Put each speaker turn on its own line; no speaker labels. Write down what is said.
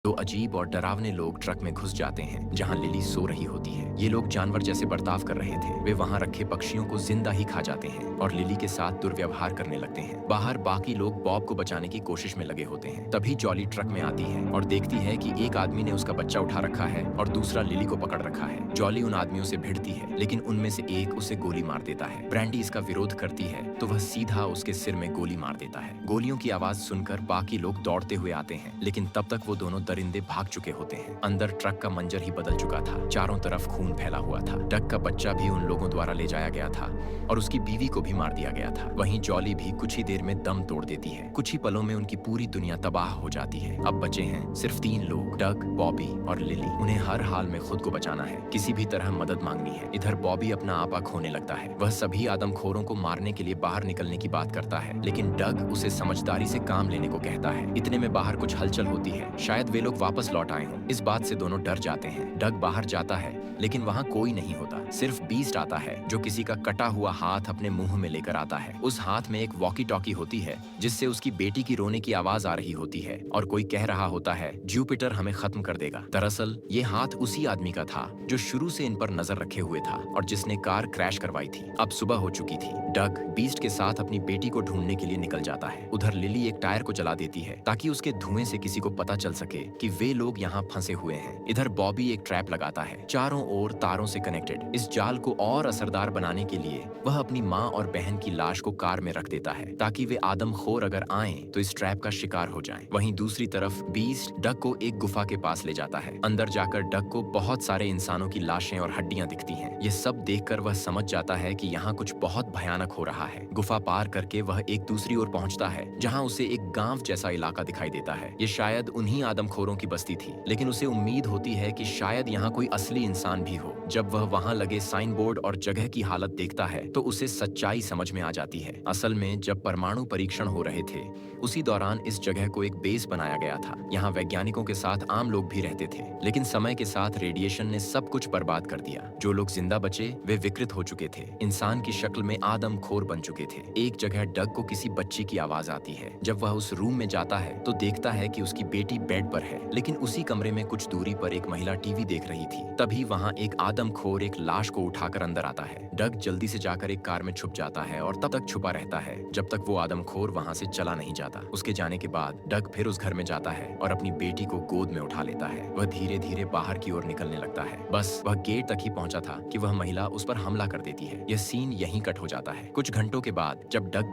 दो अजीब और डरावने लोग ट्रक में घुस जाते हैं जहां लिली सो रही होती है। ये लोग जानवर जैसे बर्ताव कर रहे थे। वे वहां रखे पक्षियों को जिंदा ही खा जाते हैं और लिली के साथ दुर्व्यवहार करने लगते हैं। बाहर बाकी लोग बॉब को बचाने की कोशिश में लगे होते हैं। तभी जॉली ट्रक में आती है और देखती है कि एक आदमी ने उसका बच्चा उठा रखा है और दूसरा लिली को पकड़ रखा है। जॉली उन आदमियों से भिड़ती है, लेकिन उनमें से एक उसे गोली मार देता है। ब्रैंडी इसका विरोध करती है तो वह सीधा उसके सिर में गोली मार देता है। गोलियों की आवाज सुनकर बाकी लोग दौड़ते हुए आते हैं, लेकिन तब तक वो दोनों दरिंदे भाग चुके होते हैं। अंदर ट्रक का मंजर ही बदल चुका था। चारों तरफ खून फैला हुआ था। डक का बच्चा भी उन लोगों द्वारा ले जाया गया था और उसकी बीवी को भी मार दिया गया था। वहीं जॉली भी कुछ ही देर में दम तोड़ देती है। कुछ ही पलों में उनकी पूरी दुनिया तबाह हो जाती है। अब बचे हैं सिर्फ 3 लोग, डक, बॉबी और लिली। उन्हें हर हाल में खुद को बचाना है, किसी भी तरह मदद मांगनी है। इधर बॉबी अपना आपा खोने लगता है। वह सभी आदमखोरों को मारने के लिए बाहर निकलने की बात करता है, लेकिन डग उसे समझदारी से काम लेने को कहता है। इतने में बाहर कुछ हलचल होती है, शायद वे लोग वापस लौट आए हों। इस बात से दोनों डर जाते हैं। डग बाहर जाता है, लेकिन वहाँ कोई नहीं होता। सिर्फ बीस्ट आता है, जो किसी का कटा हुआ हाथ अपने मुंह में लेकर आता है। उस हाथ में एक वॉकी टॉकी होती है, जिससे उसकी बेटी की रोने की आवाज आ रही होती है और कोई कह रहा होता है, जुपिटर हमें खत्म कर देगा। दरअसल ये हाथ उसी आदमी का था जो शुरू से इन पर नजर रखे हुए था और जिसने कार क्रैश करवाई थी। अब सुबह हो चुकी थी। डग बीस्ट के साथ अपनी बेटी को ढूंढने के लिए निकल जाता है। उधर लिली एक टायर को जला देती है ताकि उसके धुएं से किसी को पता चल सके कि वे लोग यहाँ फंसे हुए हैं। इधर बॉबी एक ट्रैप लगाता है, चारों ओर तारों से कनेक्टेड। इस जाल को और असरदार बनाने के लिए वह अपनी माँ और बहन की लाश को कार में रख देता है ताकि वे आदमखोर अगर आएं तो इस ट्रैप का शिकार हो जाएं। वहीं दूसरी तरफ बीस्ट डक को एक गुफा के पास ले जाता है। अंदर जाकर डक को बहुत सारे इंसानों की लाशें और हड्डियां दिखती हैं। ये सब देखकर वह समझ जाता है कि यहाँ कुछ बहुत भयानक हो रहा है। गुफा पार करके वह एक दूसरी ओर पहुंचता है, जहाँ उसे एक गांव जैसा इलाका दिखाई देता है। ये शायद उन्हीं आदमखोरों की बस्ती थी, लेकिन उसे उम्मीद होती है कि शायद यहाँ कोई असली इंसान भी हो। जब वह वहां लगे साइन बोर्ड और जगह की हालत देखता है तो उसे सच्चाई समझ में आ जाती है। असल में जब परमाणु परीक्षण हो रहे थे, उसी दौरान इस जगह को एक बेस बनाया गया था। यहाँ वैज्ञानिकों के साथ आम लोग भी रहते थे, लेकिन समय के साथ रेडिएशन ने सब कुछ बर्बाद कर दिया। जो लोग जिंदा बचे वे विकृत हो चुके थे, इंसान की शक्ल में आदमखोर बन चुके थे। एक जगह डग को किसी बच्ची की आवाज आती है। जब वह उस रूम में जाता है तो देखता है कि उसकी बेटी बेड पर है, लेकिन उसी कमरे में कुछ दूरी पर एक महिला टीवी देख रही थी। तभी वहाँ एक आदमखोर एक लाश को उठाकर अंदर आता है। डग जल्दी से जाकर एक कार में छुप जाता है और तब तक छुपा रहता है जब तक वो आदमखोर वहाँ से चला नहीं जाता। उसके जाने के बाद डग फिर उस घर में जाता है और अपनी बेटी को गोद में उठा लेता है। वह धीरे धीरे बाहर की ओर निकलने लगता है। बस वह गेट तक ही पहुंचा था कि वह महिला उस पर हमला कर देती है। यह सीन यहीं कट हो जाता है। कुछ घंटों के बाद जब डग